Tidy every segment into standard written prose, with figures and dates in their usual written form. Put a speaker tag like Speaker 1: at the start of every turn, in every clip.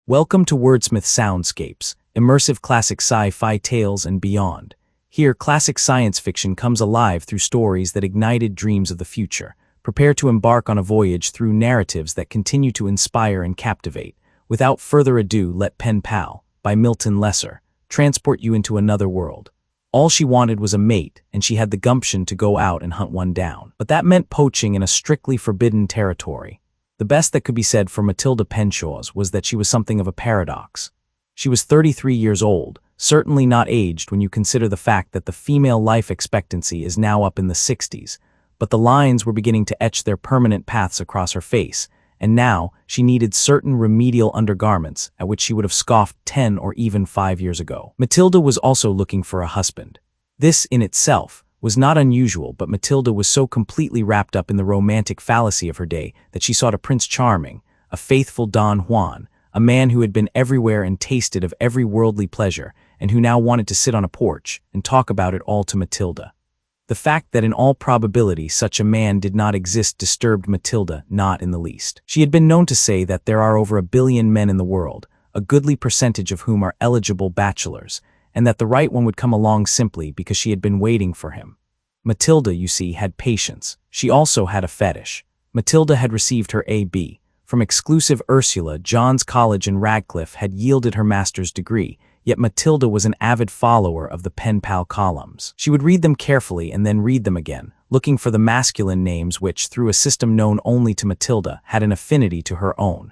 Speaker 1: Welcome to Wordsmith Soundscapes, immersive classic sci-fi tales and beyond. Here, classic science fiction comes alive through stories that ignited dreams of the future. Prepare to embark on a voyage through narratives that continue to inspire and captivate. Without further ado, let Pen Pal, by Milton Lesser, transport you into another world. All she wanted was a mate, and she had the gumption to go out and hunt one down. But that meant poaching in a strictly forbidden territory. The best that could be said for Matilda Penshaws was that she was something of a paradox. She was 33 years old, certainly not aged when you consider the fact that the female life expectancy is now up in the 60s, but the lines were beginning to etch their permanent paths across her face, and now she needed certain remedial undergarments at which she would have scoffed 10 or even 5 years ago. Matilda was also looking for a husband. This, in itself, was not unusual, but Matilda was so completely wrapped up in the romantic fallacy of her day that she sought a Prince Charming, a faithful Don Juan, a man who had been everywhere and tasted of every worldly pleasure, and who now wanted to sit on a porch and talk about it all to Matilda. The fact that in all probability such a man did not exist disturbed Matilda not in the least. She had been known to say that there are over 1 billion men in the world, a goodly percentage of whom are eligible bachelors, and that the right one would come along simply because she had been waiting for him. Matilda, you see, had patience. She also had a fetish. Matilda had received her A.B. from exclusive Ursula. John's College in Radcliffe had yielded her master's degree, yet Matilda was an avid follower of the Pen Pal columns. She would read them carefully and then read them again, looking for the masculine names which, through a system known only to Matilda, had an affinity to her own.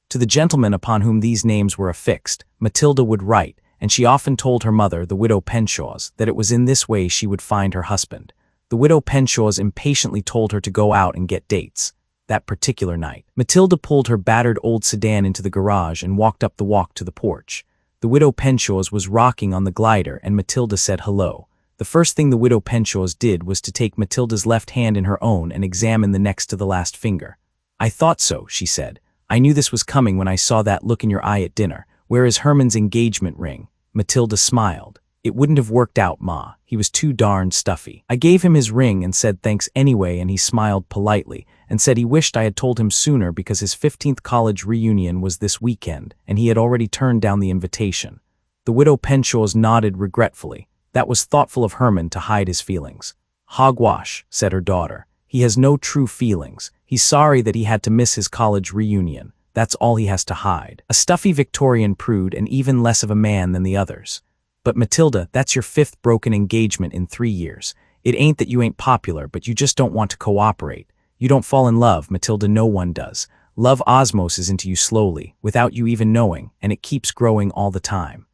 Speaker 1: To the gentleman upon whom these names were affixed, Matilda would write, and she often told her mother, the widow Penshaws, that it was in this way she would find her husband. The widow Penshaws impatiently told her to go out and get dates. That particular night, Matilda pulled her battered old sedan into the garage and walked up the walk to the porch. The widow Penshaws was rocking on the glider, and Matilda said hello. The first thing the widow Penshaws did was to take Matilda's left hand in her own and examine the next to the last finger. "I thought so," she said. "I knew this was coming when I saw that look in your eye at dinner. Where is Herman's engagement ring?" Matilda smiled. "It wouldn't have worked out, Ma. He was too darned stuffy. I gave him his ring and said thanks anyway, and he smiled politely and said he wished I had told him sooner because his 15th college reunion was this weekend, and he had already turned down the invitation." The widow Penshaws nodded regretfully. That was thoughtful of Herman to hide his feelings. "Hogwash," said her daughter. "He has no true feelings. He's sorry that he had to miss his college reunion. That's all he has to hide. A stuffy Victorian prude and even less of a man than the others." "But Matilda, that's your 5th broken engagement in 3 years. It ain't that you ain't popular, but you just don't want to cooperate. You don't fall in love, Matilda, no one does. Love osmoses into you slowly, without you even knowing, and it keeps growing all the time."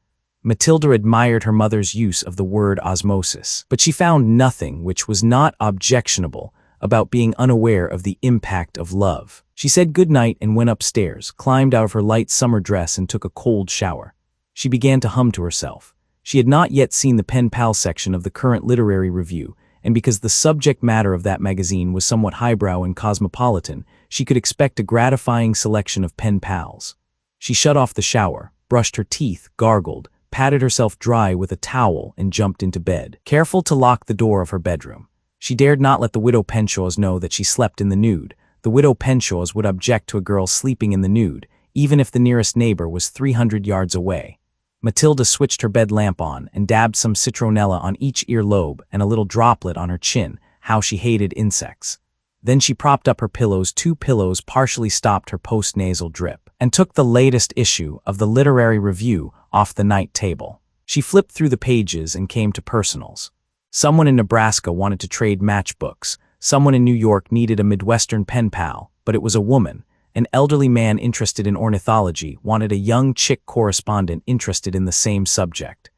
Speaker 1: Matilda admired her mother's use of the word osmosis, but she found nothing which was not objectionable about being unaware of the impact of love. She said good night and went upstairs, climbed out of her light summer dress and took a cold shower. She began to hum to herself. She had not yet seen the Pen Pal section of the current literary review, and because the subject matter of that magazine was somewhat highbrow and cosmopolitan, she could expect a gratifying selection of pen pals. She shut off the shower, brushed her teeth, gargled, patted herself dry with a towel, and jumped into bed, careful to lock the door of her bedroom. She dared not let the widow Penshaws know that she slept in the nude. The widow Penshaws would object to a girl sleeping in the nude, even if the nearest neighbor was 300 yards away. Matilda switched her bed lamp on and dabbed some citronella on each earlobe and a little droplet on her chin. How she hated insects. Then she propped up her pillows. 2 pillows partially stopped her post-nasal drip, and took the latest issue of the literary review off the night table. She flipped through the pages and came to personals. Someone in Nebraska wanted to trade matchbooks. Someone in New York needed a Midwestern pen pal, but it was a woman. An elderly man interested in ornithology wanted a young chick correspondent interested in the same subject.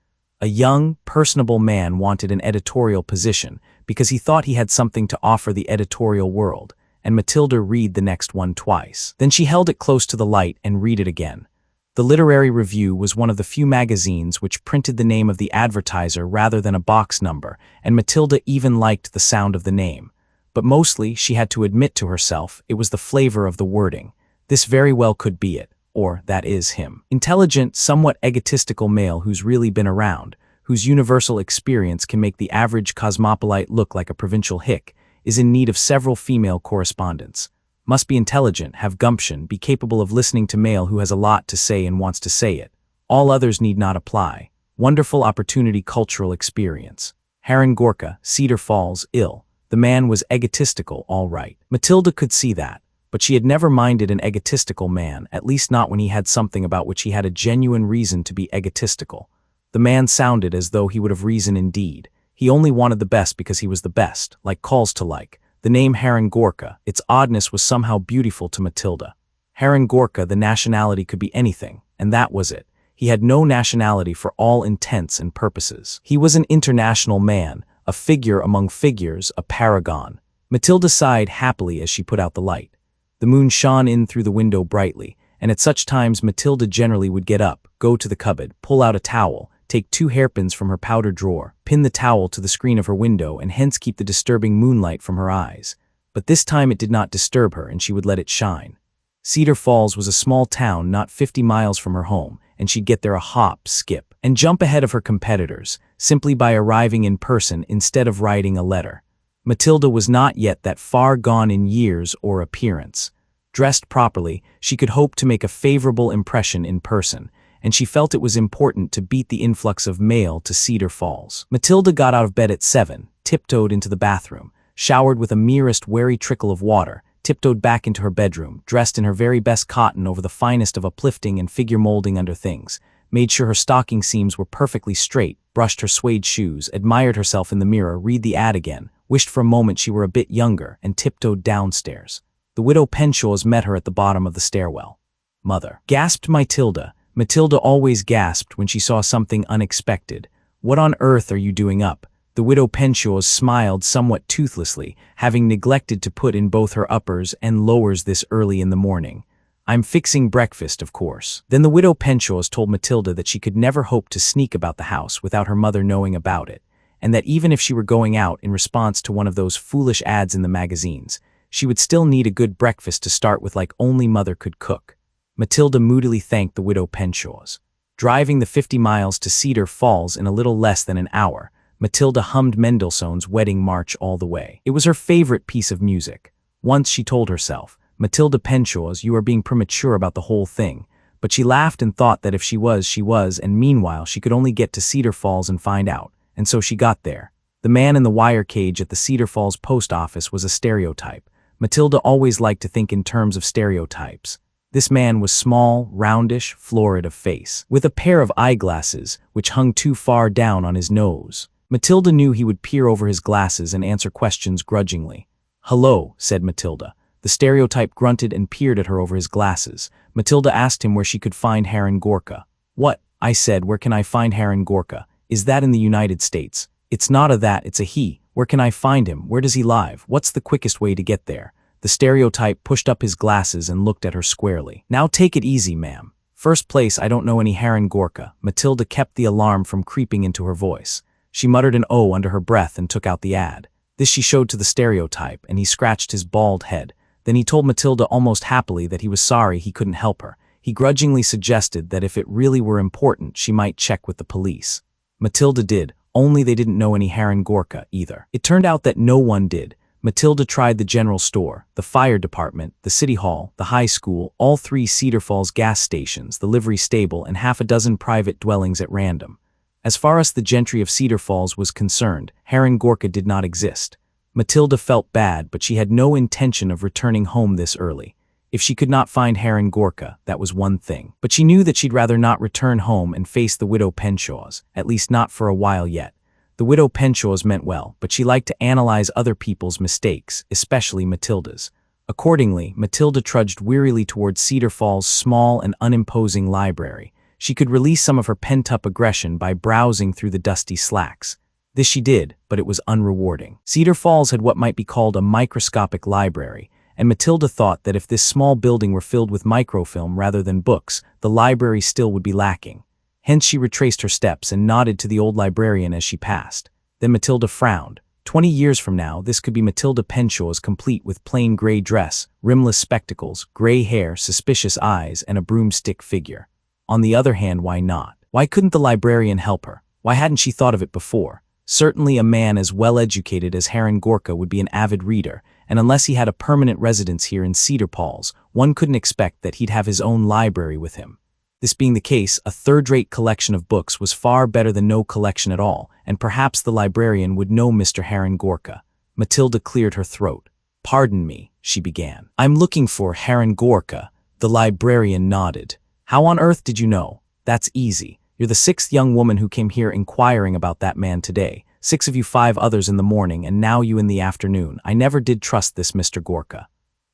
Speaker 1: A young, personable man wanted an editorial position because he thought he had something to offer the editorial world, and Matilda read the next one twice. Then she held it close to the light and read it again. The Literary Review was one of the few magazines which printed the name of the advertiser rather than a box number, and Matilda even liked the sound of the name. But mostly, she had to admit to herself, it was the flavor of the wording. This very well could be it, or that is him. Intelligent, somewhat egotistical male who's really been around, whose universal experience can make the average cosmopolite look like a provincial hick, is in need of several female correspondents. Must be intelligent, have gumption, be capable of listening to male who has a lot to say and wants to say it. All others need not apply. Wonderful opportunity cultural experience. Haran Gorka, Cedar Falls, ill. The man was egotistical, all right. Matilda could see that, but she had never minded an egotistical man, at least not when he had something about which he had a genuine reason to be egotistical. The man sounded as though he would have reason indeed. He only wanted the best because he was the best, like calls to like. The name Haran Gorka, its oddness was somehow beautiful to Matilda. Haran Gorka, the nationality could be anything, and that was it. He had no nationality for all intents and purposes. He was an international man, a figure among figures, a paragon. Matilda sighed happily as she put out the light. The moon shone in through the window brightly, and at such times Matilda generally would get up, go to the cupboard, pull out a towel, take 2 hairpins from her powder drawer, pin the towel to the screen of her window, and hence keep the disturbing moonlight from her eyes. But this time it did not disturb her, and she would let it shine. Cedar Falls was a small town not 50 miles from her home, and she'd get there a hop, skip, and jump ahead of her competitors, simply by arriving in person instead of writing a letter. Matilda was not yet that far gone in years or appearance. Dressed properly, she could hope to make a favorable impression in person, and she felt it was important to beat the influx of mail to Cedar Falls. Matilda got out of bed at 7, tiptoed into the bathroom, showered with a merest wary trickle of water, tiptoed back into her bedroom, dressed in her very best cotton over the finest of uplifting and figure molding under things, made sure her stocking seams were perfectly straight, brushed her suede shoes, admired herself in the mirror, read the ad again, wished for a moment she were a bit younger, and tiptoed downstairs. The widow Penshaws met her at the bottom of the stairwell. "Mother," gasped Matilda. Matilda always gasped when she saw something unexpected. "What on earth are you doing up?" The widow Penshaws smiled somewhat toothlessly, having neglected to put in both her uppers and lowers this early in the morning. "I'm fixing breakfast, of course." Then the widow Penshaws told Matilda that she could never hope to sneak about the house without her mother knowing about it, and that even if she were going out in response to one of those foolish ads in the magazines, she would still need a good breakfast to start with like only mother could cook. Matilda moodily thanked the widow Penshaws. Driving the 50 miles to Cedar Falls in a little less than an hour, Matilda hummed Mendelssohn's Wedding March all the way. It was her favorite piece of music. Once she told herself, "Matilda Penshaws, you are being premature about the whole thing," but she laughed and thought that if she was, and meanwhile she could only get to Cedar Falls and find out, and so she got there. The man in the wire cage at the Cedar Falls post office was a stereotype. Matilda always liked to think in terms of stereotypes. This man was small, roundish, florid of face, with a pair of eyeglasses which hung too far down on his nose. Matilda knew he would peer over his glasses and answer questions grudgingly. "Hello," said Matilda. The stereotype grunted and peered at her over his glasses. Matilda asked him where she could find Haran Gorka. "What?" I said, "where can I find Haran Gorka? Is that in the United States?" "It's not a that, it's a he. Where can I find him? Where does he live? What's the quickest way to get there?" The stereotype pushed up his glasses and looked at her squarely. "Now take it easy, ma'am. First place, I don't know any Haran Gorka." Matilda kept the alarm from creeping into her voice. She muttered an "oh" under her breath and took out the ad. This she showed to the stereotype, and he scratched his bald head. Then he told Matilda almost happily that he was sorry he couldn't help her. He grudgingly suggested that if it really were important, she might check with the police. Matilda did, only they didn't know any Haran Gorka either. It turned out that no one did. Matilda tried the general store, the fire department, the city hall, the high school, all 3 Cedar Falls gas stations, the livery stable, and half a dozen private dwellings at random. As far as the gentry of Cedar Falls was concerned, Haran Gorka did not exist. Matilda felt bad, but she had no intention of returning home this early. If she could not find Haran Gorka, that was one thing. But she knew that she'd rather not return home and face the widow Penshaws, at least not for a while yet. The widow Penshaws meant well, but she liked to analyze other people's mistakes, especially Matilda's. Accordingly, Matilda trudged wearily towards Cedar Falls' small and unimposing library. She could release some of her pent-up aggression by browsing through the dusty slacks. This she did, but it was unrewarding. Cedar Falls had what might be called a microscopic library, and Matilda thought that if this small building were filled with microfilm rather than books, the library still would be lacking. Hence she retraced her steps and nodded to the old librarian as she passed. Then Matilda frowned. 20 years from now, this could be Matilda Penshaws complete with plain gray dress, rimless spectacles, gray hair, suspicious eyes, and a broomstick figure. On the other hand, why not? Why couldn't the librarian help her? Why hadn't she thought of it before? Certainly a man as well educated as Haran Gorka would be an avid reader, and unless he had a permanent residence here in Cedar Falls, one couldn't expect that he'd have his own library with him. This being the case, a third-rate collection of books was far better than no collection at all, and perhaps the librarian would know Mr. Heron Gorka. Matilda cleared her throat. "Pardon me," she began. "I'm looking for Heron Gorka." The librarian nodded. "How on earth did you know?" "That's easy. You're the sixth young woman who came here inquiring about that man today. 6 of you, 5 others in the morning, and now you in the afternoon. I never did trust this Mr. Gorka."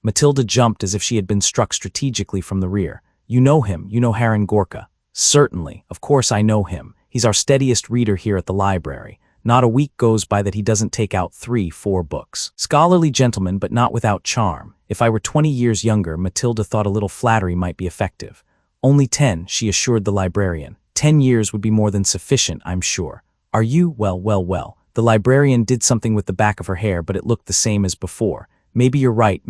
Speaker 1: Matilda jumped as if she had been struck strategically from the rear. "You know him, you know Heron Gorka." "Certainly, of course I know him. He's our steadiest reader here at the library. Not a week goes by that he doesn't take out 3-4 books. Scholarly gentleman, but not without charm. If I were 20 years younger, Matilda thought a little flattery might be effective. Only 10, she assured the librarian. 10 years would be more than sufficient, I'm sure. Are you? Well. The librarian did something with the back of her hair, but it looked the same as before. Maybe you're right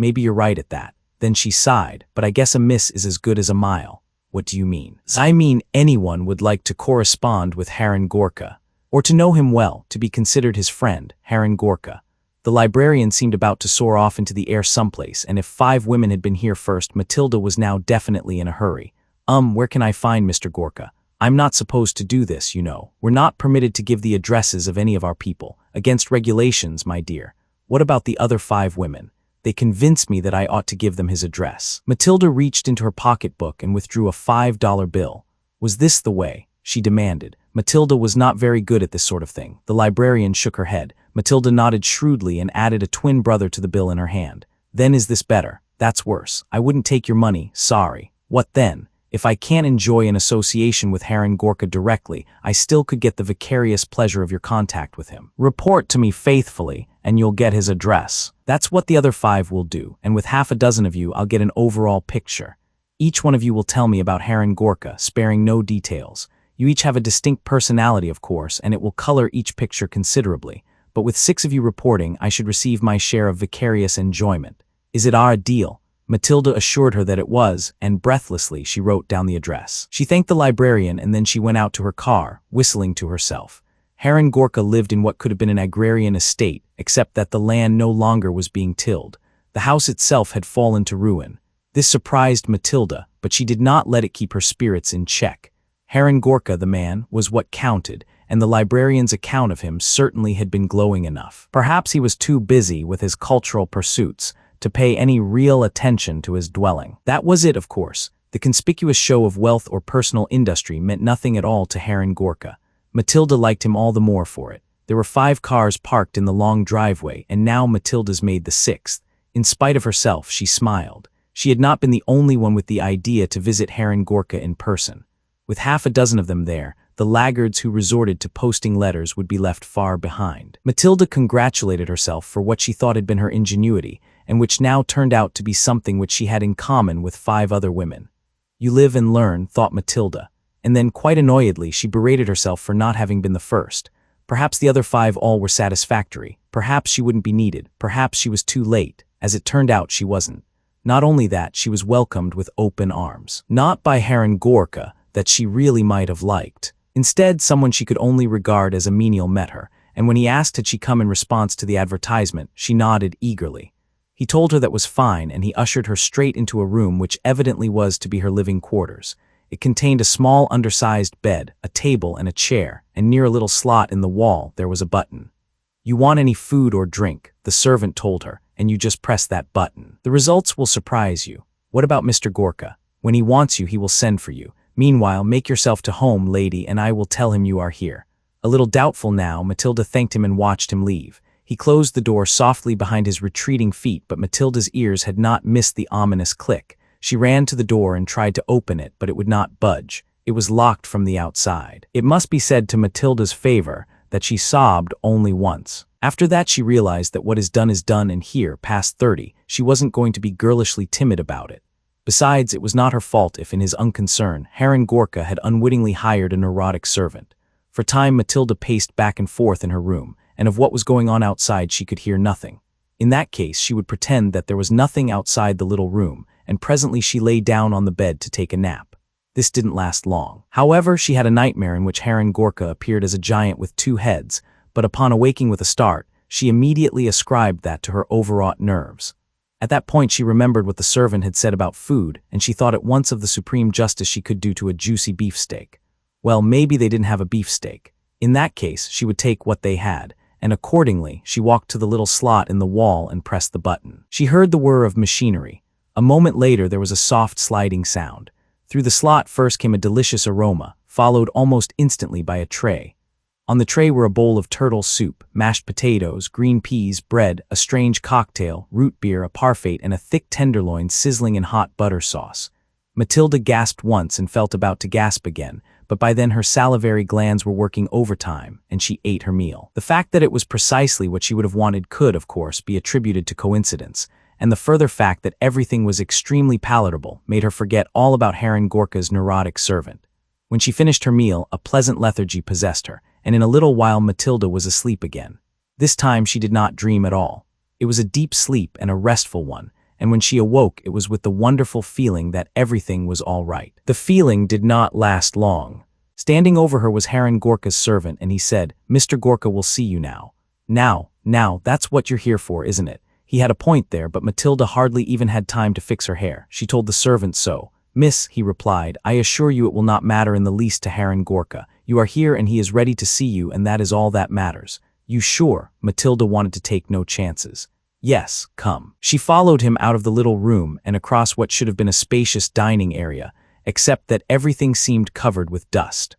Speaker 1: at that. Then she sighed, but I guess a miss is as good as a mile. What do you mean? I mean anyone would like to correspond with Heron Gorka, or to know him well, to be considered his friend, Heron Gorka. The librarian seemed about to soar off into the air someplace, and if 5 women had been here first, Matilda was now definitely in a hurry. Where can I find Mr. Gorka? I'm not supposed to do this, you know. We're not permitted to give the addresses of any of our people. Against regulations, my dear. What about the other 5 women? They convinced me that I ought to give them his address." Matilda reached into her pocketbook and withdrew a $5 bill. "Was this the way?" she demanded. Matilda was not very good at this sort of thing. The librarian shook her head. Matilda nodded shrewdly and added a twin brother to the bill in her hand. "Then is this better? That's worse. I wouldn't take your money, sorry." "What then? If I can't enjoy an association with Heron Gorka directly, I still could get the vicarious pleasure of your contact with him. Report to me faithfully, and you'll get his address. That's what the other 5 will do, and with half a dozen of you, I'll get an overall picture. Each one of you will tell me about Heron Gorka, sparing no details. You each have a distinct personality, of course, and it will color each picture considerably. But with 6 of you reporting, I should receive my share of vicarious enjoyment. Is it our deal?" Matilda assured her that it was, and breathlessly she wrote down the address. She thanked the librarian, and then she went out to her car, whistling to herself. Heron Gorka lived in what could have been an agrarian estate, except that the land no longer was being tilled. The house itself had fallen to ruin. This surprised Matilda, but she did not let it keep her spirits in check. Heron Gorka, the man, was what counted, and the librarian's account of him certainly had been glowing enough. Perhaps he was too busy with his cultural pursuits to pay any real attention to his dwelling. That was it, of course. The conspicuous show of wealth or personal industry meant nothing at all to Heron Gorka. Matilda liked him all the more for it. There were 5 cars parked in the long driveway, and now Matilda's made the 6th. In spite of herself, she smiled. She had not been the only one with the idea to visit Heron Gorka in person. With half a dozen of them there, the laggards who resorted to posting letters would be left far behind. Matilda congratulated herself for what she thought had been her ingenuity, and which now turned out to be something which she had in common with 5 other women. You live and learn, thought Matilda, and then quite annoyedly she berated herself for not having been the first. Perhaps the other 5 all were satisfactory, perhaps she wouldn't be needed, perhaps she was too late. As it turned out, she wasn't. Not only that, she was welcomed with open arms. Not by Heron Gorka, that she really might have liked. Instead, someone she could only regard as a menial met her, and when he asked had she come in response to the advertisement, she nodded eagerly. He told her that was fine, and he ushered her straight into a room which evidently was to be her living quarters. It contained a small undersized bed, a table, and a chair, and near a little slot in the wall there was a button. "You want any food or drink," the servant told her, "and you just press that button. The results will surprise you. What about Mr. Gorka? When he wants you, he will send for you. Meanwhile, make yourself to home, lady, and I will tell him you are here." A little doubtful now, Matilda thanked him and watched him leave. He closed the door softly behind his retreating feet, but Matilda's ears had not missed the ominous click. She ran to the door and tried to open it, but it would not budge. It was locked from the outside. It must be said to Matilda's favor that she sobbed only once. After that she realized that what is done, and here, past 30, she wasn't going to be girlishly timid about it. Besides, it was not her fault if in his unconcern, Heron Gorka had unwittingly hired a neurotic servant. For a time Matilda paced back and forth in her room, and of what was going on outside she could hear nothing. In that case, she would pretend that there was nothing outside the little room, and presently she lay down on the bed to take a nap. This didn't last long. However, she had a nightmare in which Heron Gorka appeared as a giant with 2 heads, but upon awaking with a start, she immediately ascribed that to her overwrought nerves. At that point she remembered what the servant had said about food, and she thought at once of the supreme justice she could do to a juicy beefsteak. Well, maybe they didn't have a beefsteak. In that case, she would take what they had, and accordingly, she walked to the little slot in the wall and pressed the button. She heard the whir of machinery. A moment later there was a soft sliding sound. Through the slot first came a delicious aroma, followed almost instantly by a tray. On the tray were a bowl of turtle soup, mashed potatoes, green peas, bread, a strange cocktail, root beer, a parfait, and a thick tenderloin sizzling in hot butter sauce. Matilda gasped once and felt about to gasp again, but by then her salivary glands were working overtime, and she ate her meal. The fact that it was precisely what she would have wanted could, of course, be attributed to coincidence, and the further fact that everything was extremely palatable made her forget all about Heron Gorka's neurotic servant. When she finished her meal, a pleasant lethargy possessed her, and in a little while Matilda was asleep again. This time she did not dream at all. It was a deep sleep and a restful one, and when she awoke it was with the wonderful feeling that everything was all right. The feeling did not last long. Standing over her was Heron Gorka's servant, and he said, "Mr. Gorka will see you now." Now, that's what you're here for, isn't it? He had a point there, but Matilda hardly even had time to fix her hair. She told the servant so. "Miss," he replied, "I assure you it will not matter in the least to Heron Gorka. You are here and he is ready to see you, and that is all that matters." "You sure?" Matilda wanted to take no chances. "Yes, come." She followed him out of the little room and across what should have been a spacious dining area, except that everything seemed covered with dust.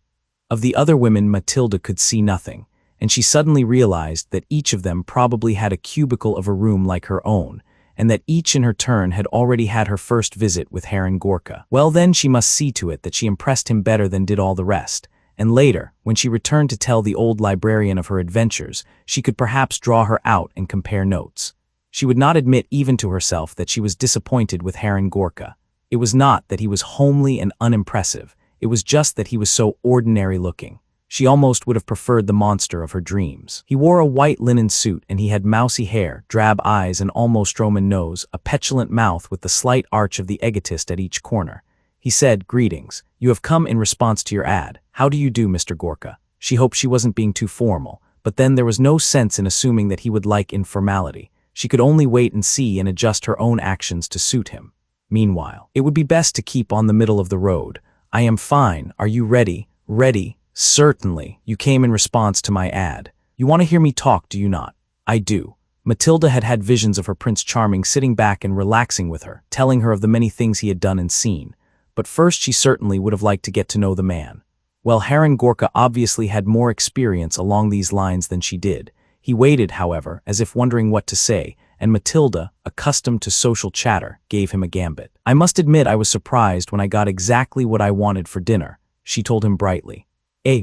Speaker 1: Of the other women Matilda could see nothing, and she suddenly realized that each of them probably had a cubicle of a room like her own, and that each in her turn had already had her first visit with Heron Gorka. Well then, she must see to it that she impressed him better than did all the rest, and later, when she returned to tell the old librarian of her adventures, she could perhaps draw her out and compare notes. She would not admit even to herself that she was disappointed with Heron Gorka. It was not that he was homely and unimpressive, it was just that he was so ordinary looking. She almost would have preferred the monster of her dreams. He wore a white linen suit, and he had mousy hair, drab eyes, an almost Roman nose, a petulant mouth with the slight arch of the egotist at each corner. He said, "Greetings. You have come in response to your ad. How do you do, Mr. Gorka?" She hoped she wasn't being too formal, but then there was no sense in assuming that he would like informality. She could only wait and see and adjust her own actions to suit him. Meanwhile, it would be best to keep on the middle of the road. "I am fine. Are you ready?" "Ready? Certainly. You came in response to my ad. You want to hear me talk, do you not?" "I do." Matilda had had visions of her Prince Charming sitting back and relaxing with her, telling her of the many things he had done and seen. But first she certainly would have liked to get to know the man. Well, Heron Gorka obviously had more experience along these lines than she did. He waited, however, as if wondering what to say, and Matilda, accustomed to social chatter, gave him a gambit. "I must admit I was surprised when I got exactly what I wanted for dinner," she told him brightly.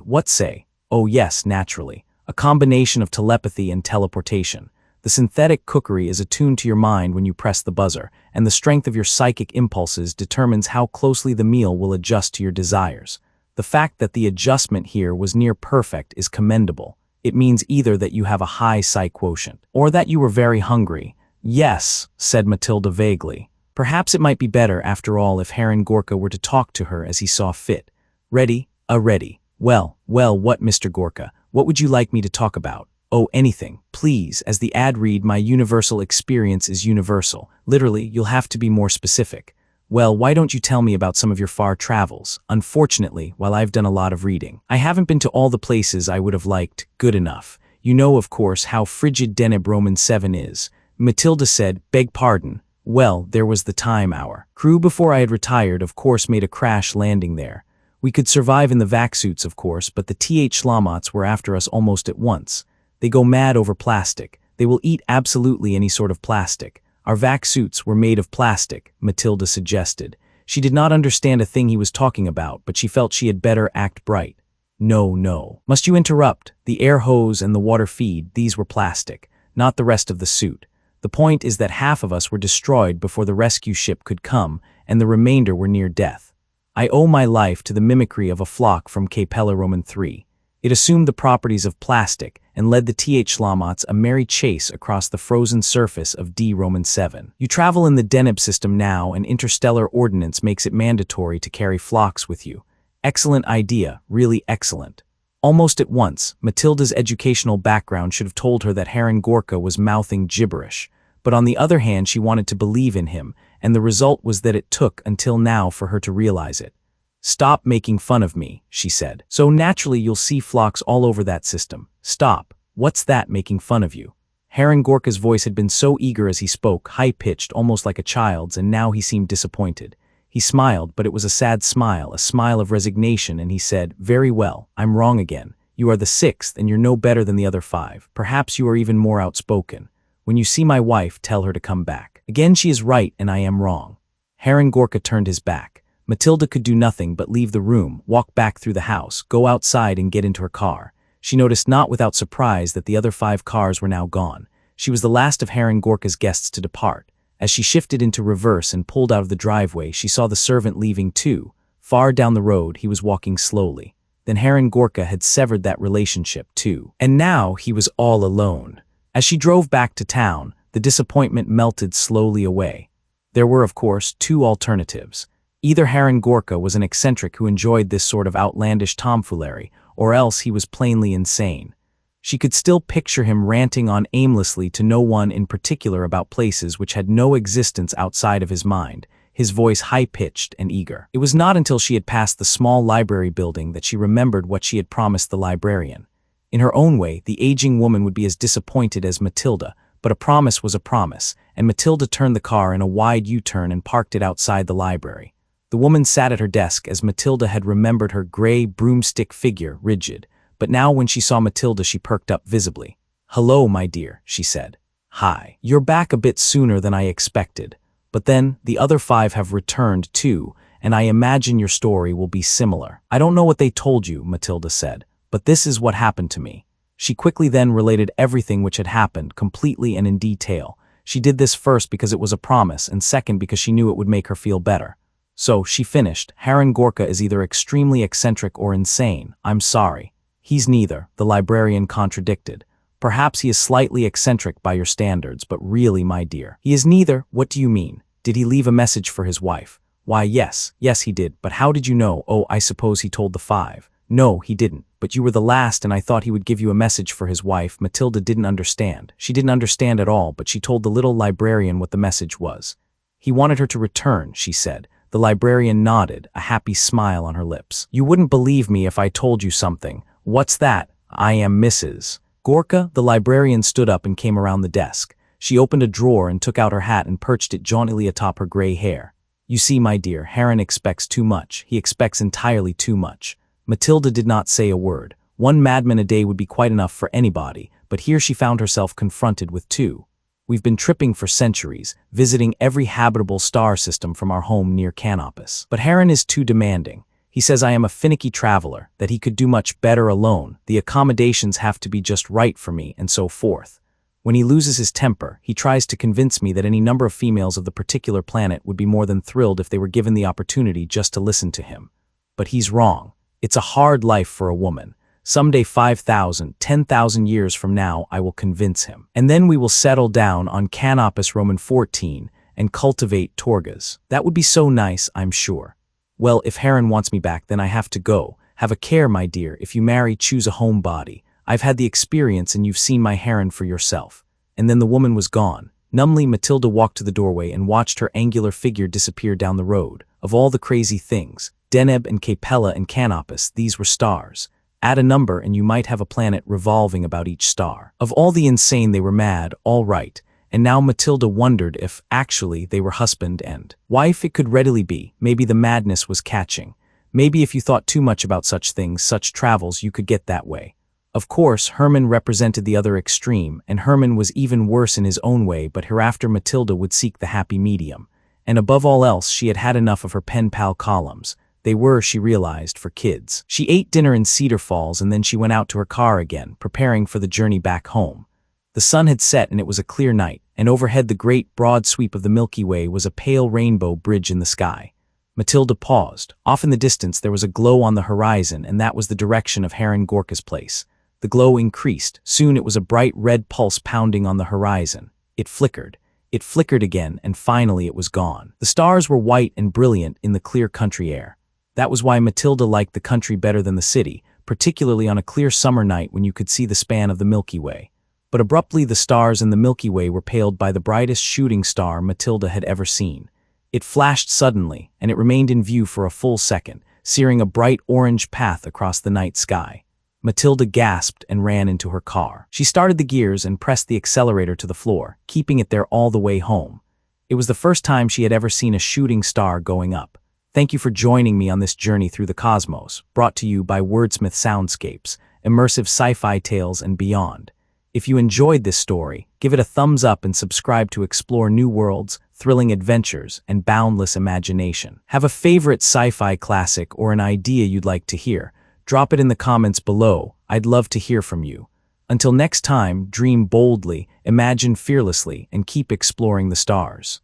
Speaker 1: What say?" "Oh yes, naturally. A combination of telepathy and teleportation. The synthetic cookery is attuned to your mind when you press the buzzer, and the strength of your psychic impulses determines how closely the meal will adjust to your desires. The fact that the adjustment here was near perfect is commendable. It means either that you have a high psi quotient, or that you were very hungry." "Yes," said Matilda vaguely. Perhaps it might be better, after all, if Heron Gorka were to talk to her as he saw fit. "Ready? Ready. Well, what, Mr. Gorka? What would you like me to talk about?" "Oh, anything, please. As the ad read, my universal experience is universal. Literally, you'll have to be more specific." "Well, why don't you tell me about some of your far travels?" "Unfortunately, while I've done a lot of reading, I haven't been to all the places I would have liked. Good enough. You know, of course, how frigid Deneb Roman 7 is." Matilda said, "Beg pardon." "Well, there was the time our crew before I had retired, of course, made a crash landing there. We could survive in the vac suits, of course, but the TH Schlammots were after us almost at once. They go mad over plastic. They will eat absolutely any sort of plastic. Our vac suits were made of plastic," Matilda suggested. She did not understand a thing he was talking about, but she felt she had better act bright. No. Must you interrupt? The air hose and the water feed, these were plastic, not the rest of the suit. The point is that half of us were destroyed before the rescue ship could come, and the remainder were near death. I owe my life to the mimicry of a flock from Capella Roman 3. It assumed the properties of plastic and led the TH Schlammots a merry chase across the frozen surface of D Roman 7. You travel in the Deneb system now, and interstellar ordinance makes it mandatory to carry flocks with you. Excellent idea, really excellent. Almost at once, Matilda's educational background should have told her that Heron Gorka was mouthing gibberish, but on the other hand she wanted to believe in him, and the result was that it took until now for her to realize it. "Stop making fun of me," she said. "So naturally you'll see flocks all over that system. Stop. What's that making fun of you?" Heron Gorka's voice had been so eager as he spoke, high-pitched, almost like a child's, and now he seemed disappointed. He smiled, but it was a sad smile, a smile of resignation, and he said, "Very well, I'm wrong again. You are the sixth, and you're no better than the other five. Perhaps you are even more outspoken. When you see my wife, tell her to come back. Again she is right, and I am wrong." Heron Gorka turned his back. Matilda could do nothing but leave the room, walk back through the house, go outside and get into her car. She noticed not without surprise that the other 5 cars were now gone. She was the last of Heron Gorka's guests to depart. As she shifted into reverse and pulled out of the driveway, she saw the servant leaving too. Far down the road, he was walking slowly. Then Heron Gorka had severed that relationship too. And now he was all alone. As she drove back to town, the disappointment melted slowly away. There were, of course, 2 alternatives. Either Heron Gorka was an eccentric who enjoyed this sort of outlandish tomfoolery, or else he was plainly insane. She could still picture him ranting on aimlessly to no one in particular about places which had no existence outside of his mind, his voice high-pitched and eager. It was not until she had passed the small library building that she remembered what she had promised the librarian. In her own way, the aging woman would be as disappointed as Matilda, but a promise was a promise, and Matilda turned the car in a wide U-turn and parked it outside the library. The woman sat at her desk as Matilda had remembered her gray broomstick figure, rigid, but now when she saw Matilda she perked up visibly. "Hello, my dear," she said. "Hi. You're back a bit sooner than I expected. But then, the other 5 have returned too, and I imagine your story will be similar." "I don't know what they told you," Matilda said, "but this is what happened to me." She quickly then related everything which had happened, completely and in detail. She did this first because it was a promise, and second because she knew it would make her feel better. "So," she finished, "Heron Gorka is either extremely eccentric or insane. I'm sorry." "He's neither," the librarian contradicted. "Perhaps he is slightly eccentric by your standards, but really, my dear, he is neither." "What do you mean? Did he leave a message for his wife?" "Why, yes he did, but how did you know?" "Oh, I suppose he told the 5. "No, he didn't, but you were the last and I thought he would give you a message for his wife." Matilda didn't understand. She didn't understand at all, but she told the little librarian what the message was. "He wanted her to return," she said. The librarian nodded, a happy smile on her lips. "You wouldn't believe me if I told you something." "What's that?" "I am Mrs. Gorka." The librarian stood up and came around the desk. She opened a drawer and took out her hat and perched it jauntily atop her gray hair. "You see, my dear, Heron expects too much. He expects entirely too much." Matilda did not say a word. 1 madman a day would be quite enough for anybody, but here she found herself confronted with 2. "We've been tripping for centuries, visiting every habitable star system from our home near Canopus. But Heron is too demanding. He says I am a finicky traveler, that he could do much better alone, the accommodations have to be just right for me, and so forth. When he loses his temper, he tries to convince me that any number of females of the particular planet would be more than thrilled if they were given the opportunity just to listen to him. But he's wrong. It's a hard life for a woman. Someday 5,000, 10,000 years from now, I will convince him. And then we will settle down on Canopus Roman 14 and cultivate torgas. That would be so nice, I'm sure. Well, if Heron wants me back, then I have to go. Have a care, my dear. If you marry, choose a homebody. I've had the experience and you've seen my Heron for yourself." And then the woman was gone. Numbly, Matilda walked to the doorway and watched her angular figure disappear down the road. Of all the crazy things, Deneb and Capella and Canopus, these were stars. Add a number and you might have a planet revolving about each star. Of all the insane, they were mad, all right. And now Matilda wondered if, actually, they were husband and wife. It could readily be. Maybe the madness was catching. Maybe if you thought too much about such things, such travels, you could get that way. Of course, Herman represented the other extreme, and Herman was even worse in his own way, but hereafter Matilda would seek the happy medium. And above all else, she had had enough of her pen pal columns. They were, she realized, for kids. She ate dinner in Cedar Falls and then she went out to her car again, preparing for the journey back home. The sun had set and it was a clear night, and overhead the great, broad sweep of the Milky Way was a pale rainbow bridge in the sky. Matilda paused. Off in the distance there was a glow on the horizon, and that was the direction of Heron Gorka's place. The glow increased. Soon it was a bright red pulse pounding on the horizon. It flickered. It flickered again, and finally it was gone. The stars were white and brilliant in the clear country air. That was why Matilda liked the country better than the city. particularly on a clear summer night when you could see the span of the Milky Way. But abruptly the stars in the Milky Way were paled by the brightest shooting star Matilda had ever seen. It flashed suddenly, and it remained in view for a full second, searing a bright orange path across the night sky. Matilda gasped and ran into her car. She started the gears and pressed the accelerator to the floor, keeping it there all the way home. It was the first time she had ever seen a shooting star going up. Thank you for joining me on this journey through the cosmos, brought to you by Wordsmith Soundscapes, immersive sci-fi tales and beyond. If you enjoyed this story, give it a thumbs up and subscribe to explore new worlds, thrilling adventures, and boundless imagination. Have a favorite sci-fi classic or an idea you'd like to hear? Drop it in the comments below. I'd love to hear from you. Until next time, dream boldly, imagine fearlessly, and keep exploring the stars.